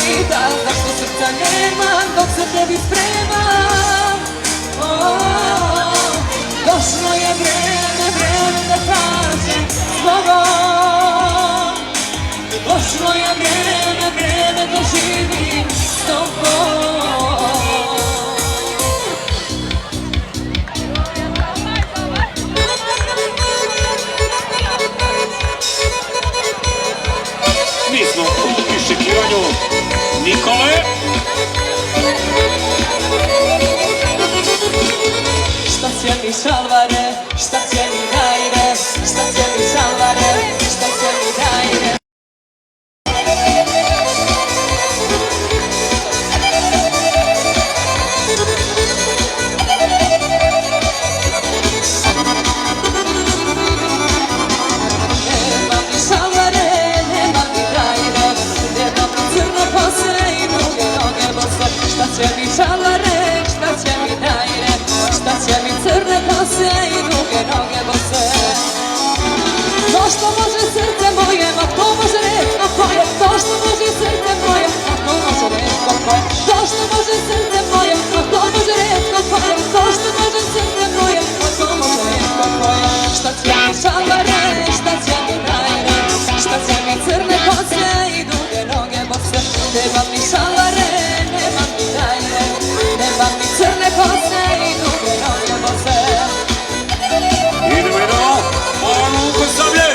pitam zašto srca nemam dok se tebi spremam. Došlo je vreme, vreme da kažem zbogom. Došlo je vreme, vreme da živim s tobom. Mi smo u iščekivanju Nikole. Šta će mi šalvare, šta će mi dajre, šta će mi šalvare, šta će mi dajre. Nema mi šalvare, nema mi dajre, nema mi crne kose i druge noge bose. Šta će mi šalvare, šta će mi dajre, šta će mi crne kose i druge noge bose. To što može srce moje, ma to može retko koje. To što može srce moje, ma to može retko koje. To što može srce moje, ma to može retko koje. To što može srce moje, ma to može retko koje. Šta će mi šalvare, šta će mi dajre, šta će mi crne kose i druge noge bose. Nema mi šalvare, nema mi dajre, nema mi crne kose i druge noge bose. Idemo, idemo, Manu ko sablje!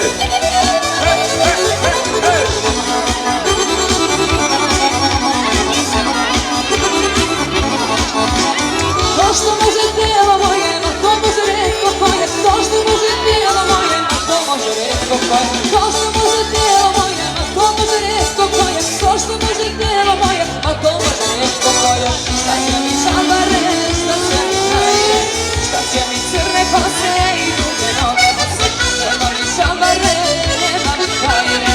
To što može tijelo moje, ma to može retko koje. To što može tijelo moje, ma to može retko koje. To što može tijelo moje, ma to može retko koje. To što može tijelo moje, ma to može retko koje. Šta će mi šalvare, šta će mi dajre, šta će mi crne kose i druge noge bose. Nema mi šalvare, nema mi dajre,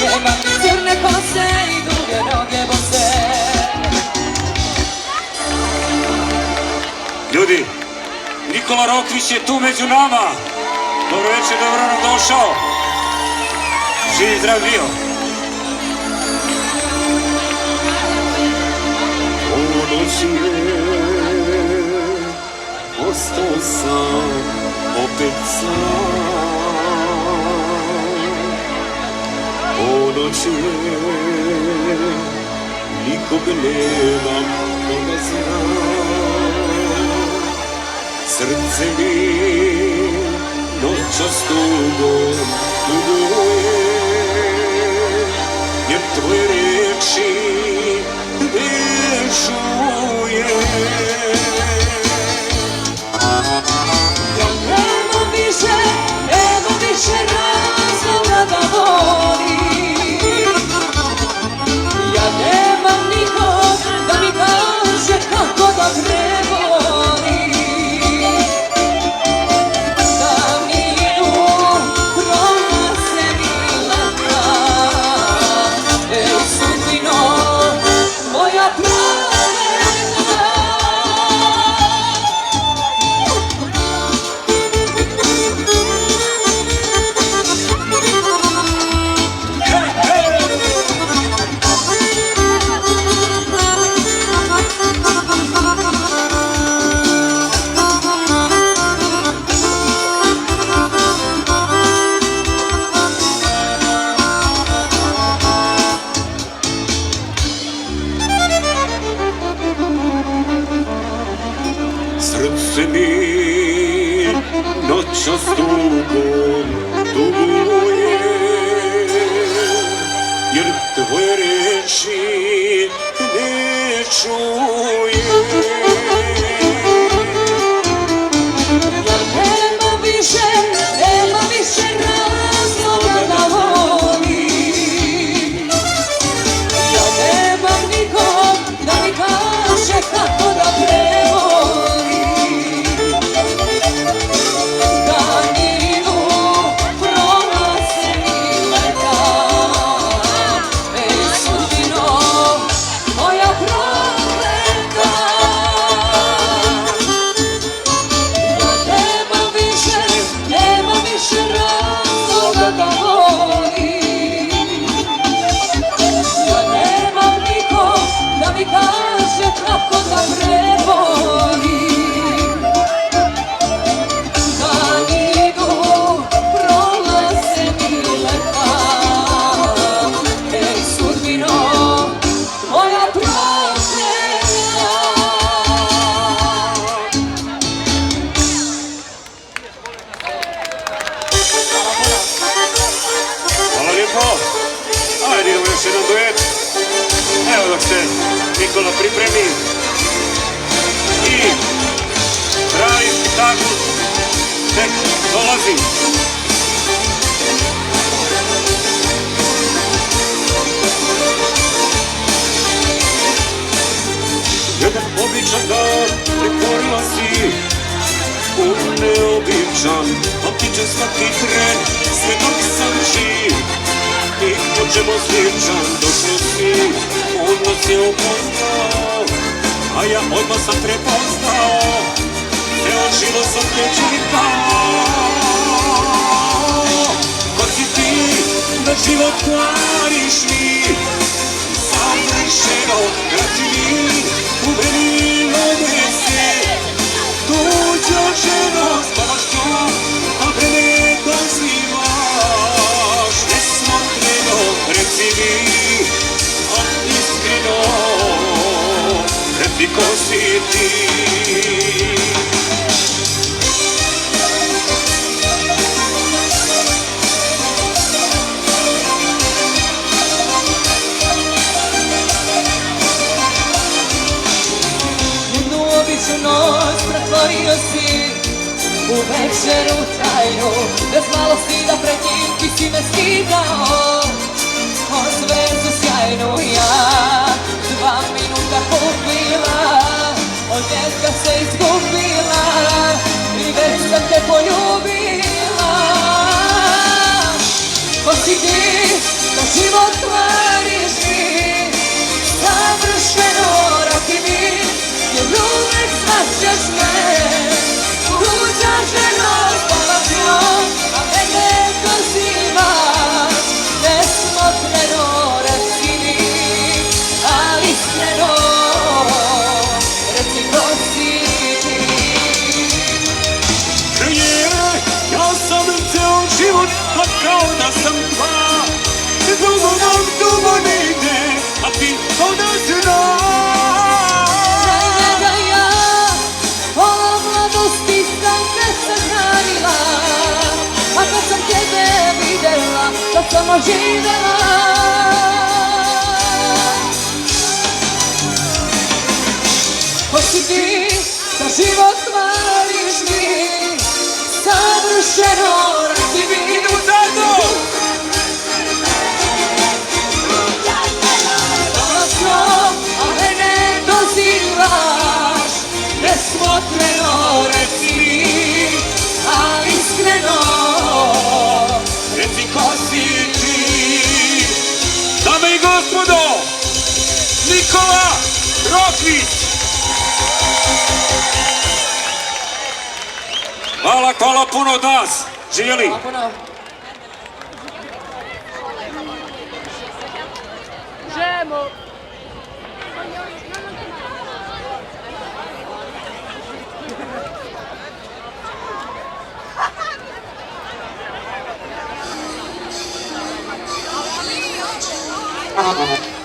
nema mi crne kose i druge noge bose. Ljudi, Nikola Rokvić je tu među nama. Dobro večer, dobro nam došao. Živ i zdrav bio. O noći je, ostao sam, opet sam. O noći je, nikog nemam, koga znam. Srce mi noćas tugom tuguje, jer tvoje reči ne čuje. Ja nema više razloga da volim. Ja nemam nikog da mi kaže kako da prevolim. Da mi idu, prolaze mi leta. Ej sudbino, moja pravedna. Srce mi noćas tugom tuguje, jer tvoje reči ne čuje. Ja nema više razloga da volim. Ja nemam nikog da mi kaže kako da prevolim. Daninu prolaze mi leta. Ej sudbino, moja pravedna. Nikola pripremi i pravi spektakl tek dolazi. Jedan običan dan pretvorila si u neobičan, optičan svaki tren, sve dok sam živ. I po čemu sličan, došlo si, on nas je upoznao, a ja odmah sam prepoznao, ceo život sam te čekao. Ko si ti, da život kvariš mi, savršeno građini, u meni lome se, tuđa ženo spavaš tu, a mene dozivaš, nesmotreno, reci mi, a iskreno, reci ko si ti. Noć pretvorio si u večeru tajnu, bez malo stida pred njim ti si me skidao o zvezdu sjajnu. Ja 2 minuta kupila, od njega se izgubila i već sam te poljubila. Ko si ti, da život kvariš mi, savršeno raki mi, jer uvek znaćeš me, tuđa ženo spavaš njom, a mene dozivaš, nesmotreno reci mi, ali iskreno, reci ko si ti. Ja sam ceo život, a kao da sam dva, dugo nam dugo ne ide, a ti to ne znaš. A kad sam tebe videla, kad sam oživela. Ko si ti, da život hvališ mi, savršeno reci mi. Idemo zajedno! Dolasno, a mene dozivaš, nesmotreno reci mi, a iskreno, Reci ko si ti. Dame i gospodo, Nikola Rokvić. Hvala puno od nas. Živjeli. hvala puno.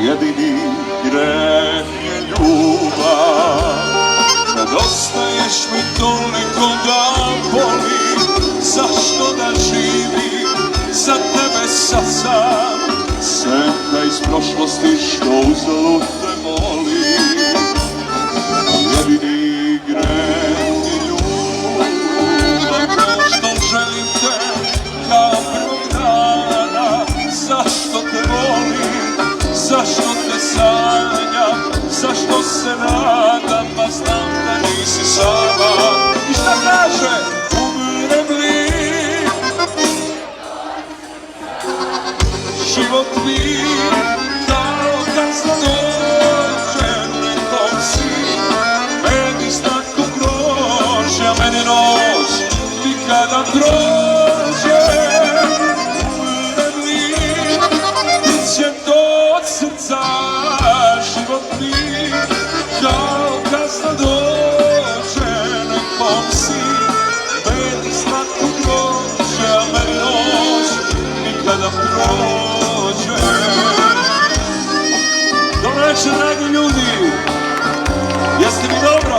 Jedini greh je ljubav. Nedostaješ mi toliko da boli. Zašto da živim za tebe sad sam? Senka iz prošlosti što uzalud te moli. Jedini greh je ljubav. To što želim te kao prvog dana. Zašto te volim? Zašto te sanjam, zašto se nadam, pa znam da nisi sama. I šta kaže? Umrem li? Život mi kao kazna dođe, nekom si meni znakom grožja, meni noć nikada prođe. Umrem li? Ti će od srca život mi kao kazna dođe, nekom si meni slatko grožđe, a meni noć nikada prođe. Dobro večer, dragi ljudi, jeste mi dobro?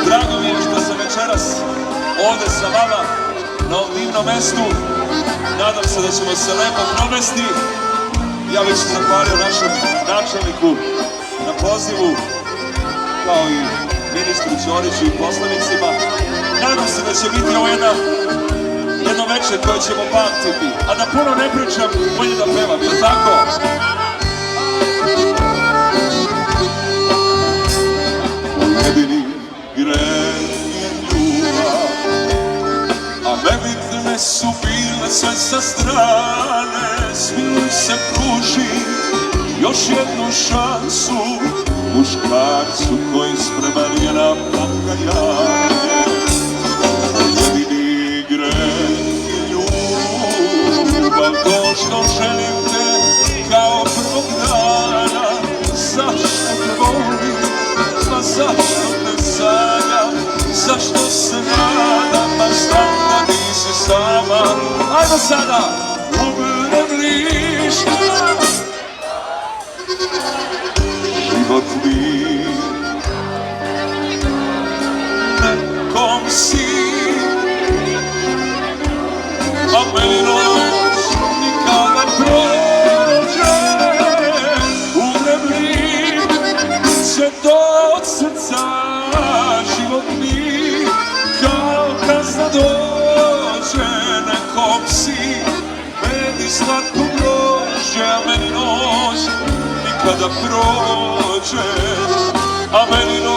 Drago mi je što sam večeras ovde sa vama na ovom divnom mestu. Nadam se da ćemo se lepo provesti. Ja bih se zahvalio našem načelniku na pozivu, kao i ministru Ćoriću i poslanicima. Nadam se da će biti ovo jedno večer koje ćemo pamtiti. A da puno ne pričam, bolje da pevam, jel' tako? Jedini greh je ljubav, a nebitne su bile sve sa strane. Smiluj se, pruži još jednu šansu muškarcu koji spreman je na pokajanje. Jedini greh je ljubav, to što želim te kao prvog dana. Zašto te volim, pa zašto te sanjam, zašto se nadam, pa znam da nisi sama. Ajmo sada! Umrem li? Život mi nekom si, a meni noć nikada prođe. Umrem li? Će to od srca život mi kao kazna dođe, nekom si meni slatko grožđe, a meni noć nikada prođe, a meni noć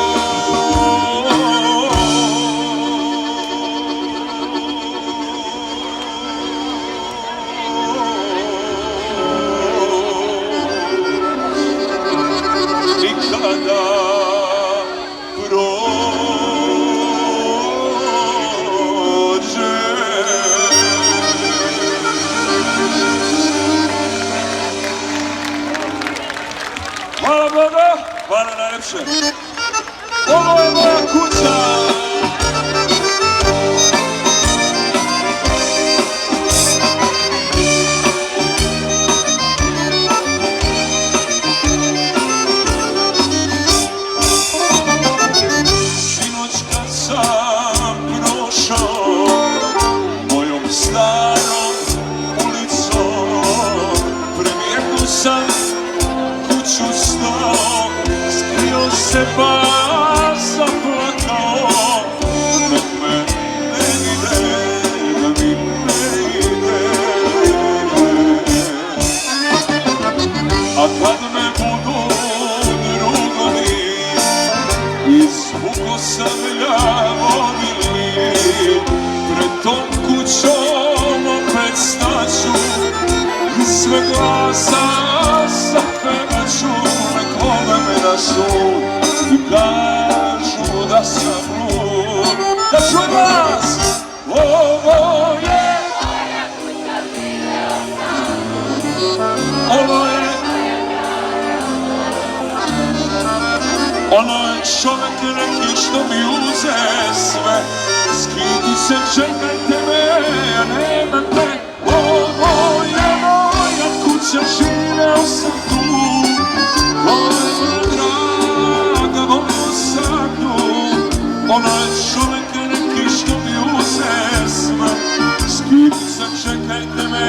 nikada prođe. kuće. Ovo je moja kuća. Sinoć kad sam prošao mojom starom ulicom, premjerno sam kuću stao, skrio se pa zaplakao. Nek me ne ide, da mi ne ide. A kad me budu drugovi iz Vukosavlja vodili, pred tom kućom opet staću i sve glasa zapevaću. Nek vode me na sud i kažu da sam lud. Da čujem vas! Ovo je ovo je ono je čovjek neki što mi uze sve. Skidi se, čekajte me, ja nemam te. Ovo je moja kuća, živeo sam tu. Ovo je moja draga, volio sam nju. Ono je čovjek neki što mi uze sve. Skidi se, čekajte me,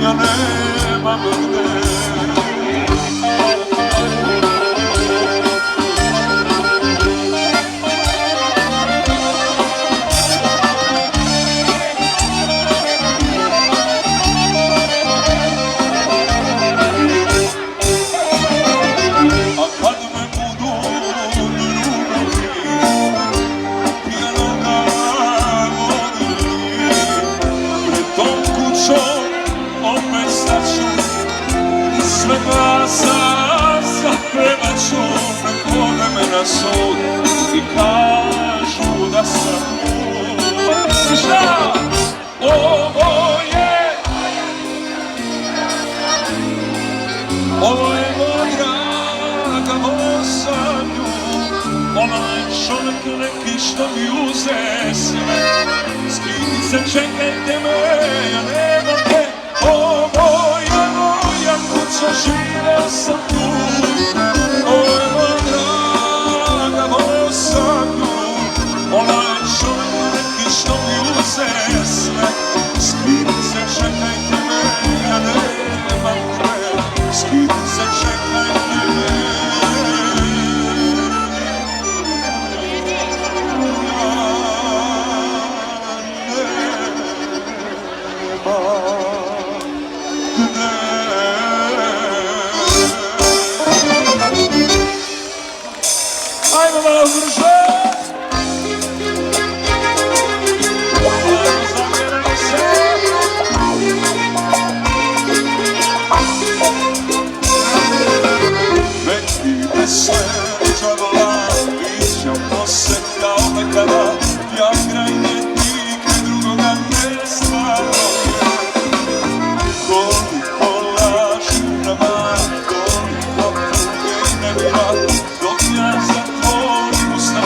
ja nemam gde. Sve glasa zapevaću, nek vode me na sud i kažu da sam lud. I šta? Ovo je moja draga, volio sam nju. Ona je čovjek neki što mi uze sve. Skidi se, čekajte me, ja nemam te. Ovo je moja kuća, živeo sam tu. Ovo je moja draga, volio sam nju. Ona je čovjek neki što mi uze sve. Skidi se, čekajte me, ja nemam gde. Skidi se, čekajte me. Ajmo malo brže! Zamjeramo se! Neki veseli čadola, viđamo se kao nekada. Ja kraj nje, ti kraj drugoga mjesta. Koliko laži nama, koliko tuge ne bila, dok ja zatvorim usta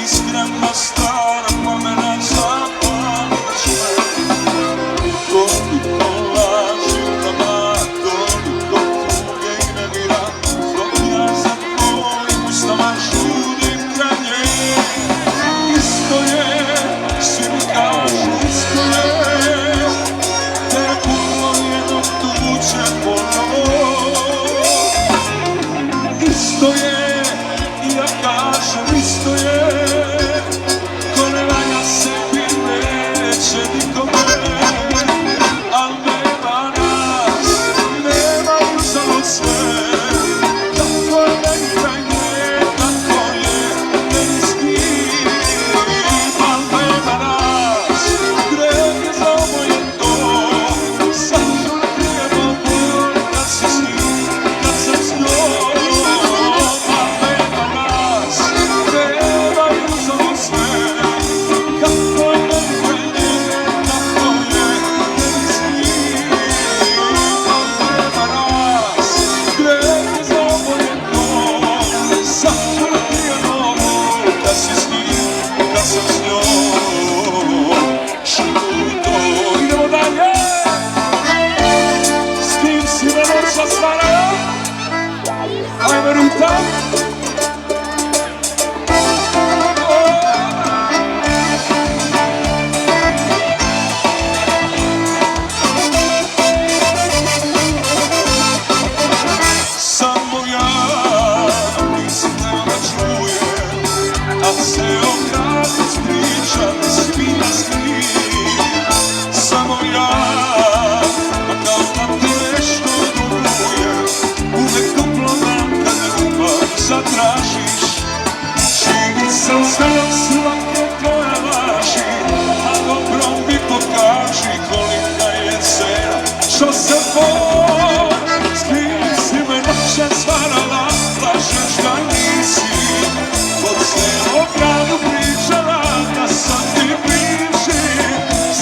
iskrena stara pa me ne zapališ me. Koliko laži prava, toliko tuge i nemira, dok ja za tvojim ustama žudim kranje. Isto je, svi mi kažu isto je, te puno jednog tuče ponovo. Isto je, i ja kažem isto je, ko ne valja sebi neće nikome. Al nema nas, nema uzalo sve, tako je meni kraj nje, tako je meni skriv. Al nema nas, greh je za oboje to, zašto ne krijemo bol kad si s njim, kad sam s njom. Al nema nas, nema uzalo sve, kako je meni kraj nje, tako je meni skriv. Al nema nas, greh je za oboje to, zašto ne krijemo bol kad si s njim, kad sam s njom. Šuto, idemo dalje. S kim si me noća stvarala? Ajme Ruta. Samo ja nisam teo da čujem, a ceo grad ispriča svi na svi. Samo ja, pa kao da ti nešto dugujem, uvek toplo nam kad ljubav zatražiš. Živi sam sve svake tvoje laži, a dobro mi pokaži kolika je cena što se bol. S kim si me noće stvarala, lažeš da nisi, po celom gradu pričala da sam ti bivši.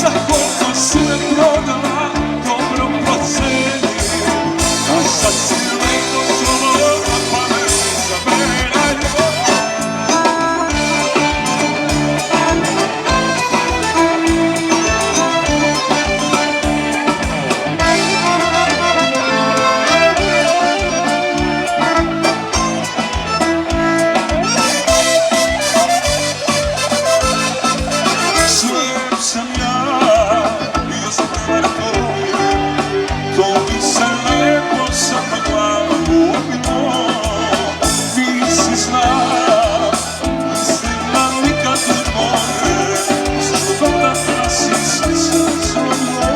Za koliko si me prodala, dobro proceni, a sad si lepo slobodna pa me zaberaj. Slijep sam ja, bio sam prema tvoje, to mi se lepo sam na glavu obilo. Nisi znala, mislila nikad ne moje, zašto da nasi sve srce odlo.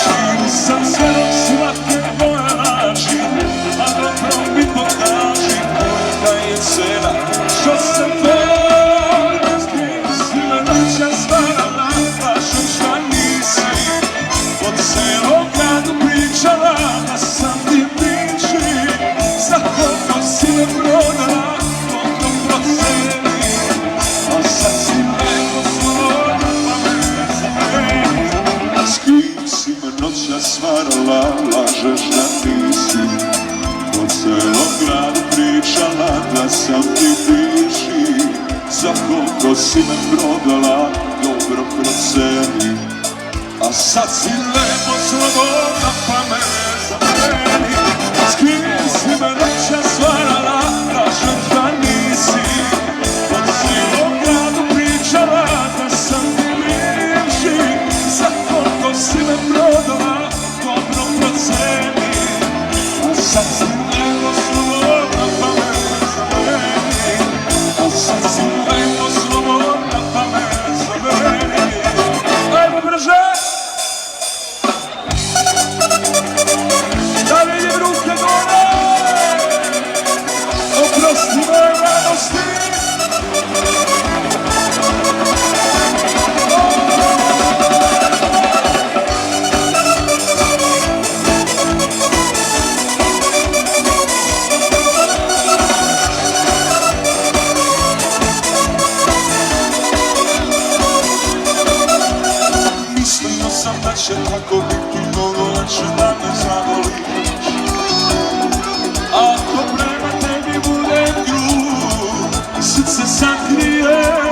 Živi sam sve dok svake tvoje laži, a dobro mi pokaži kolika je cena što se bol. S kim si me noće stvarala, lažeš da nisi, po celom gradu pričala da sam ti bivši. Za koliko si me prodala, dobro proceni, a sad si lepo slobodna pa me zaberaj. S kim si me noće stvarala, lažeš da nisi, po celom gradu pričala da sam ti bivši. Za koliko si me prodala, dobro proceni, a sad si lepo slobodna pa me zaberaj. S kim si me noće stvarala, lažeš da nisi, po celom gradu pričala da sam ti bivši. Za koliko si me prodala, dobro proceni, a sad si lepo slobodna pa me zaberaj. A sad si lepo slobodna pa me zaberaj. Ajmo brže! Da vidim ruke gore! Oprosti moje radosti! Mislio sam da će tako biti mnogo lakše da me zavoliš. Ako prema tebi budem grub, srce sam krije